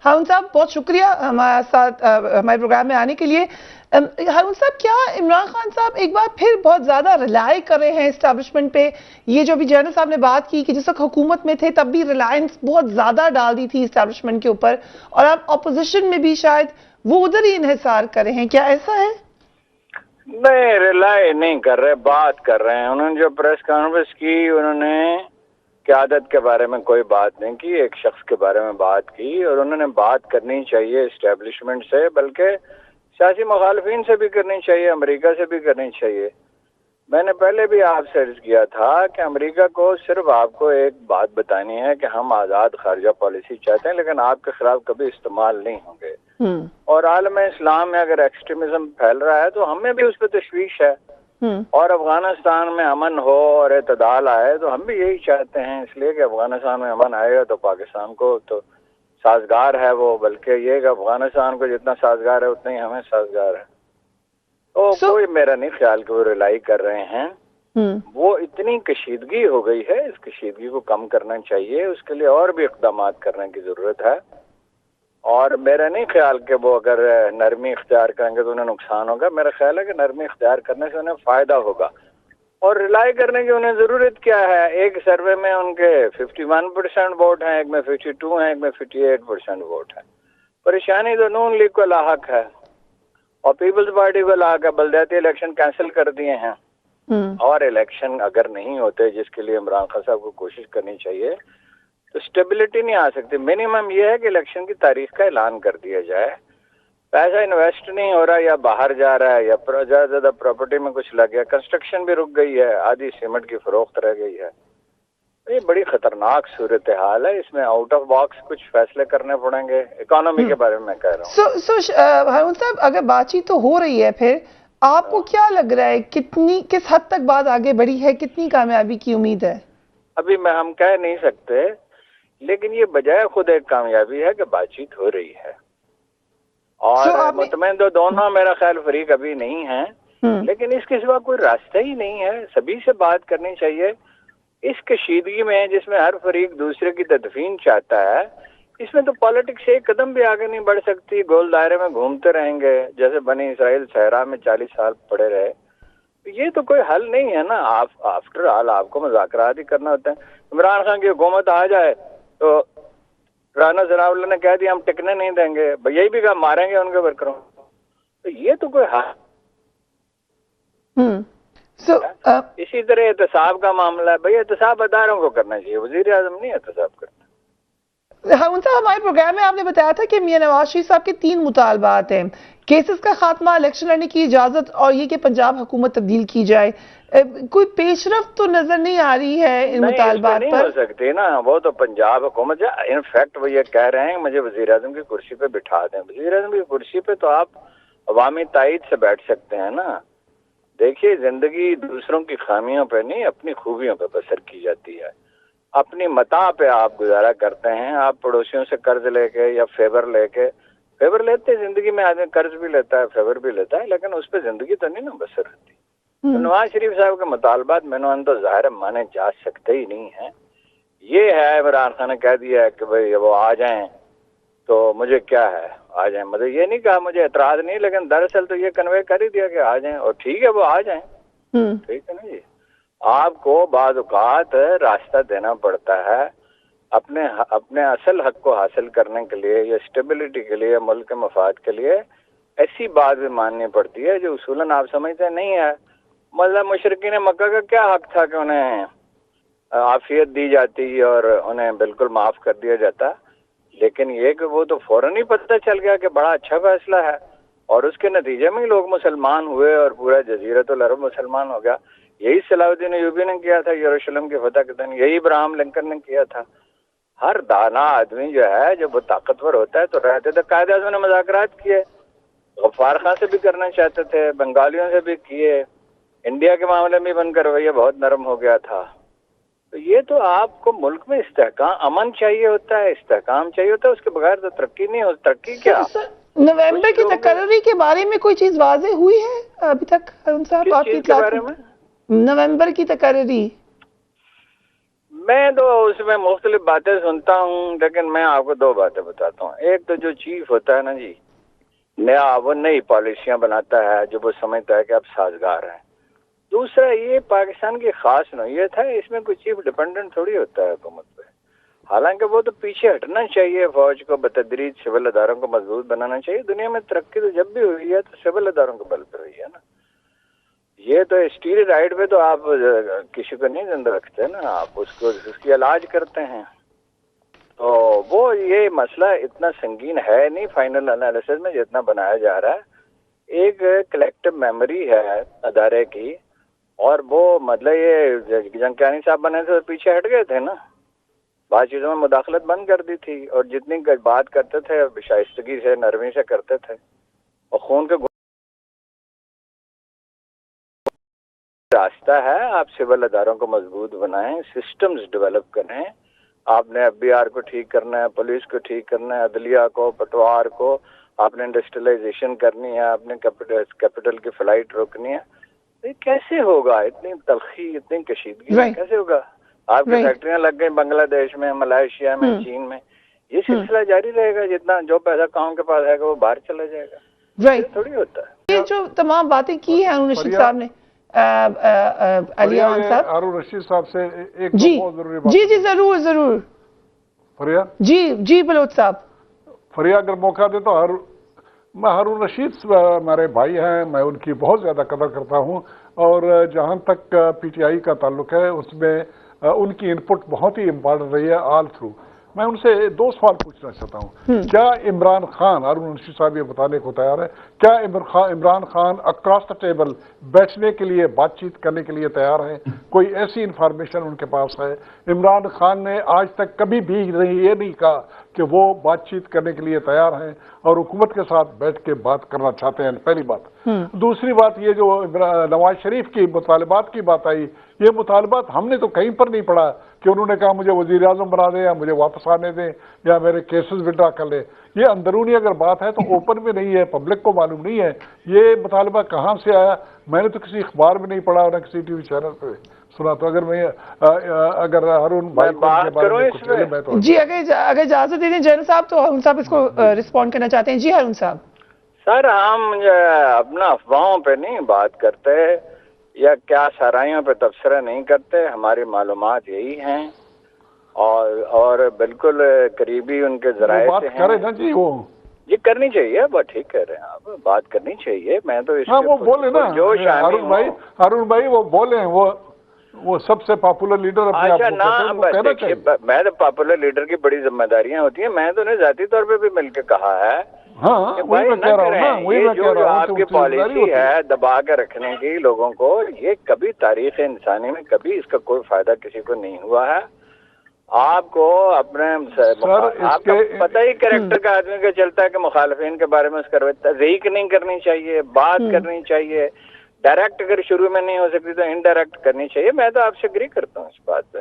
हारून साहब बहुत शुक्रिया हमारे साथ हमारे प्रोग्राम में आने के लिए। हारून साहब, क्या इमरान खान साहब एक बार फिर बहुत ज़्यादा रिलाई कर रहे हैं इस्टेब्लिशमेंट पे? ये जो अभी जनरल साहब ने बात की कि जिस वक्त हुकूमत में थे तब भी रिलायंस बहुत ज़्यादा डाल दी थी इस्टेब्लिशमेंट के ऊपर, और अब अपोजिशन में भी शायद वो उधर ही इन्हिसार कर रहे हैं, क्या ऐसा है? नहीं, रिलाई नहीं कर रहे, बात कर रहे हैं। उन्होंने जो प्रेस कॉन्फ्रेंस की, उन्होंने क़यादत के बारे में कोई बात नहीं की, एक शख्स के बारे में बात की, और उन्होंने बात करनी चाहिए इस्टेब्लिशमेंट से, बल्कि सियासी मुखालफिन से भी करनी चाहिए, अमेरिका से भी करनी चाहिए। मैंने पहले भी आपसे अर्ज किया था कि अमेरिका को सिर्फ आपको एक बात बतानी है कि हम आज़ाद खारजा पॉलिसी चाहते हैं, लेकिन आपके खिलाफ कभी इस्तेमाल नहीं होंगे। और आलम इस्लाम में अगर एक्सट्रीमिज्म फैल रहा है तो हमें भी उस पर तशवीश है, और अफगानिस्तान में अमन हो और एतदाल आए तो हम भी यही चाहते हैं। इसलिए कि अफगानिस्तान में अमन आएगा तो पाकिस्तान को तो साजगार है वो, बल्कि ये कि अफगानिस्तान को जितना साजगार है उतना ही हमें साजगार है। तो कोई मेरा नहीं ख्याल कि वो रिलाई कर रहे हैं। वो इतनी कशीदगी हो गई है, इस कशीदगी को कम करना चाहिए, उसके लिए और भी इक़दाम करने की ज़रूरत है। और मेरा नहीं ख्याल कि वो अगर नरमी इख्तियार करेंगे तो उन्हें नुकसान होगा। मेरा ख्याल है कि नरमी इख्तियार करने से उन्हें फ़ायदा होगा। और रिलाई करने की उन्हें ज़रूरत क्या है? एक सर्वे में उनके 51% वोट हैं, एक में 52 हैं, एक में 58% वोट है। परेशानी तो नून लीग को लाहक है और पीपल्स पार्टी को लाहक है। बल्दियाती इलेक्शन कैंसिल कर दिए हैं, और इलेक्शन अगर नहीं होते, जिसके लिए इमरान खान साहब को कोशिश करनी चाहिए, तो स्टेबिलिटी नहीं आ सकती। मिनिमम ये है कि इलेक्शन की तारीख का ऐलान कर दिया जाए। पैसा इन्वेस्ट नहीं हो रहा, या बाहर जा रहा है, या ज़्यादा प्रॉपर्टी में कुछ लग गया, कंस्ट्रक्शन भी रुक गई है, आधी सीमेंट की फरोख्त रह गई है। ये बड़ी खतरनाक सूरत हाल है। इसमें आउट ऑफ बॉक्स कुछ फैसले करने पड़ेंगे। इकोनॉमी के बारे में मैं कह रहा हूँ। हारून साहब, अगर बातचीत तो हो रही है, फिर आपको क्या लग रहा है किस हद तक बात आगे बढ़ी है, कितनी कामयाबी की उम्मीद है? अभी हम कह नहीं सकते, लेकिन ये बजाय खुद एक कामयाबी है कि बातचीत हो रही है। और मुतमईन तो दोनों मेरा ख्याल फरीक अभी नहीं है, लेकिन इसके सिवा कोई रास्ता ही नहीं है। सभी से बात करनी चाहिए। इस कशीदगी में, जिसमें हर फरीक दूसरे की तदफीन चाहता है, इसमें तो पॉलिटिक्स एक कदम भी आगे नहीं बढ़ सकती। गोल दायरे में घूमते रहेंगे, जैसे बनी इसराइल सहरा में 40 साल पड़े रहे। ये तो कोई हल नहीं है ना। आफ्टर ऑल आपको मुज़ाकरात ही करना होता है। इमरान खान की हुकूमत आ जाए तो राना जनाउल्लाह ने कह दिया हम टिकने नहीं देंगे, यही भी कहा मारेंगे उनके वर्करों। तो ये तो कोई हल। इसी तरह एहतसाब का मामला है, भाई एहतसाब अदारों को करना चाहिए, वजीर आज़म नहीं एहतसाब करता। हारून साहब, हमारे प्रोग्राम में आपने बताया था कि मियां नवाज शरीफ साहब के 3 मुतालबात हैं: केसेस का खात्मा, इलेक्शन लड़ने की इजाजत, और ये कि पंजाब हुकूमत तब्दील की जाए। कोई पेशरफ्त तो नजर नहीं आ रही है इन मुतालबात पर। नहीं हो सकती ना, वो तो पंजाब हुकूमत है। इनफैक्ट वो ये कह रहे हैं मुझे वजीर आज़म की कुर्सी पे बिठा दें। वजीर आज़म की कुर्सी पे तो आप अवामी तायद से बैठ सकते हैं ना। देखिए, जिंदगी दूसरों की खामियों पे नहीं, अपनी खूबियों पे बसर की जाती है। अपनी मता पे आप गुजारा करते हैं। आप पड़ोसियों से कर्ज लेके या फेवर लेते जिंदगी में, आदमी कर्ज भी लेता है, फेवर भी लेता है, लेकिन उस पर जिंदगी तो नहीं ना बसर होती। तो नवाज शरीफ साहब के मुतालबात मैंने तो ज़ाहिर माने जा सकते ही नहीं है। ये है, इमरान खान ने कह दिया है कि भाई वो आ जाएं तो मुझे क्या है, आ जाएं। मतलब ये नहीं कहा मुझे एतराज नहीं, लेकिन दरअसल तो ये कन्वे कर ही दिया कि आ जाएं, और ठीक है वो आ जाएं। ठीक है ना जी। आपको बाज़ औक़ात रास्ता देना पड़ता है अपने असल हक को हासिल करने के लिए, या स्टेबिलिटी के लिए, मुल्क के मफाद के लिए। ऐसी बात भी माननी पड़ती है जो उसूलन आप समझते नहीं है। मतलब मुशरिकीन मक्का का क्या हक था कि उन्हें आफियत दी जाती और उन्हें बिल्कुल माफ़ कर दिया जाता, लेकिन ये कि वो तो फौरन ही पता चल गया कि बड़ा अच्छा फैसला है, और उसके नतीजे में ही लोग मुसलमान हुए और पूरा जजीरतुल अरब मुसलमान हो गया। यही सलाहुद्दीन अय्यूबी ने किया था यरूशलेम की फतह के दिन, यही इब्राहिम लिंकन ने किया था। हर दाना आदमी जो है, जब वो ताकतवर होता है तो रहते थे। कायदे-ए-आज़म ने मुज़ाकरात किए, गफ्फार खान से भी करना चाहते थे, बंगालियों से भी किए, इंडिया के मामले में बनकर रवैया बहुत नरम हो गया था। तो ये तो आपको मुल्क में इस्तेहकाम, अमन चाहिए होता है, इस्तेहकाम चाहिए होता है, उसके बगैर तो तरक्की नहीं हो। तरक्की क्या? नवंबर की तकर्री के बारे में कोई चीज वाज़ेह हुई है अभी तक हारून साहब? किस चीज के बारे में? नवंबर की तकर्री میں تو اس میں مختلف باتیں سنتا ہوں، لیکن میں آپ کو دو باتیں بتاتا ہوں۔ ایک تو جو چیف ہوتا ہے نا جی، وہ نئی پالیسیاں بناتا ہے جو وہ سمجھتا ہے کہ اب سازگار ہیں۔ دوسرا یہ پاکستان کی خاص نوعیت ہے، اس میں کوئی چیف ڈیپینڈنٹ تھوڑی ہوتا ہے حکومت پہ، حالانکہ وہ تو پیچھے ہٹنا چاہیے، فوج کو بتدریج سول اداروں کو مضبوط بنانا چاہیے۔ دنیا میں ترقی تو جب بھی ہوئی ہے تو سول اداروں کے بل پہ ہوئی ہے نا، یہ تو اسٹیری رائٹ پہ تو آپ کسی کو نہیں زندہ رکھتے نا، آپ اس کی علاج کرتے ہیں۔ تو وہ یہ مسئلہ اتنا سنگین ہے نہیں فائنل انالیسس میں جتنا بنایا جا رہا ہے۔ ایک کلیکٹو میموری ہے ادارے کی، اور وہ مطلب یہ جنکیانی صاحب بنے تھے تو پیچھے ہٹ گئے تھے نا، بعض چیزوں میں مداخلت بند کر دی تھی، اور جتنی بات کرتے تھے شائستگی سے نرمی سے کرتے تھے، اور خون کے راستہ ہے۔ آپ سول اداروں کو مضبوط بنائیں، سسٹمز ڈیولپ کریں، آپ نے ایف بی آر کو ٹھیک کرنا ہے، پولیس کو ٹھیک کرنا ہے، عدلیہ کو، پٹوار کو، آپ نے انڈسٹریلائزیشن کرنی ہے، آپ نے کیپٹل کی فلائٹ روکنی ہے۔ یہ کیسے ہوگا؟ اتنی تلخی، اتنی کشیدگی کیسے ہوگا؟ آپ کی فیکٹریاں لگ گئی بنگلہ دیش میں، ملائیشیا میں، چین میں، یہ سلسلہ جاری رہے گا، جتنا جو پیسہ قوم کے پاس آئے گا وہ باہر چلا جائے گا، یہ تھوڑی ہوتا ہے۔ یہ جو تمام باتیں کی ہیں ہارون رشید صاحب نے، علی امان صاحب، ہارون رشید صاحب سے ایک بہت ضروری بات۔ جی ضرور ضرور فریا جی بلوچ صاحب، فریا اگر موقع دے تو میں ہارون رشید ہمارے بھائی ہیں، میں ان کی بہت زیادہ قدر کرتا ہوں، اور جہاں تک پی ٹی آئی کا تعلق ہے اس میں ان کی انپٹ بہت ہی امپارٹنٹ رہی ہے آل تھرو۔ میں ان سے دو سوال پوچھنا چاہتا ہوں۔ کیا عمران خان، ہارون رشید صاحب یہ بتانے کو تیار ہے، کیا Imran Khan across the table بیٹھنے کے لیے، بات چیت کرنے کے لیے تیار ہے؟ کوئی ایسی انفارمیشن ان کے پاس ہے؟ عمران خان نے آج تک کبھی بھی یہ نہیں کہا کہ وہ بات چیت کرنے کے لیے تیار ہیں اور حکومت کے ساتھ بیٹھ کے بات کرنا چاہتے ہیں، پہلی بات۔ دوسری بات، یہ جو نواز شریف کی مطالبات کی بات آئی، یہ مطالبات ہم نے تو کہیں پر نہیں پڑھا کہ انہوں نے کہا مجھے وزیر اعظم بنا دیں یا مجھے واپس آنے دیں یا میرے کیسز وڈرا کر لیں۔ یہ اندرونی اگر بات ہے تو اوپن میں نہیں ہے، پبلک کو معلوم نہیں ہے یہ مطالبہ کہاں سے آیا۔ میں نے تو کسی اخبار میں نہیں پڑھا، نہ کسی ٹی وی چینل پہ سنا۔ تو اگر ہارون بھائی کو جی اگر اجازت دے دیں جنرل صاحب تو ہارون صاحب اس کو رسپونڈ کرنا چاہتے ہیں۔ جی ہارون صاحب۔ سر ہم اپنا افواہوں پہ نہیں بات کرتے یا کیا سرائیوں پہ تبصرہ نہیں کرتے، ہماری معلومات یہی ہیں، اور بالکل قریبی ان کے ذرائع سے ہیں۔ کرے نا جی، وہ جی کرنی چاہیے، بہت ٹھیک کہہ رہے ہیں آپ، بات کرنی چاہیے۔ میں تو اس وہ بولے نا ہارون بھائی، وہ بولے، وہ سب سے پاپولر لیڈر اپنے آپ کو کہتے ہیں۔ میں تو پاپولر لیڈر کی بڑی ذمہ داریاں ہوتی ہیں، میں تو انہیں ذاتی طور پہ بھی مل کے کہا ہے جو آپ کی پالیسی ہے دبا کے رکھنے کی لوگوں کو، یہ کبھی تاریخ انسانی میں کبھی اس کا کوئی فائدہ کسی کو نہیں ہوا ہے۔ آپ کو اپنے آپ کا پتہ ہی کریکٹر کا آدمی کا چلتا ہے کہ مخالفین کے بارے میں اس کا تحریک نہیں کرنی چاہیے، بات کرنی چاہیے، ڈائریکٹ اگر شروع میں نہیں ہو سکتی تو انڈائریکٹ کرنی چاہیے۔ میں تو آپ سے اگری کرتا ہوں اس بات پہ۔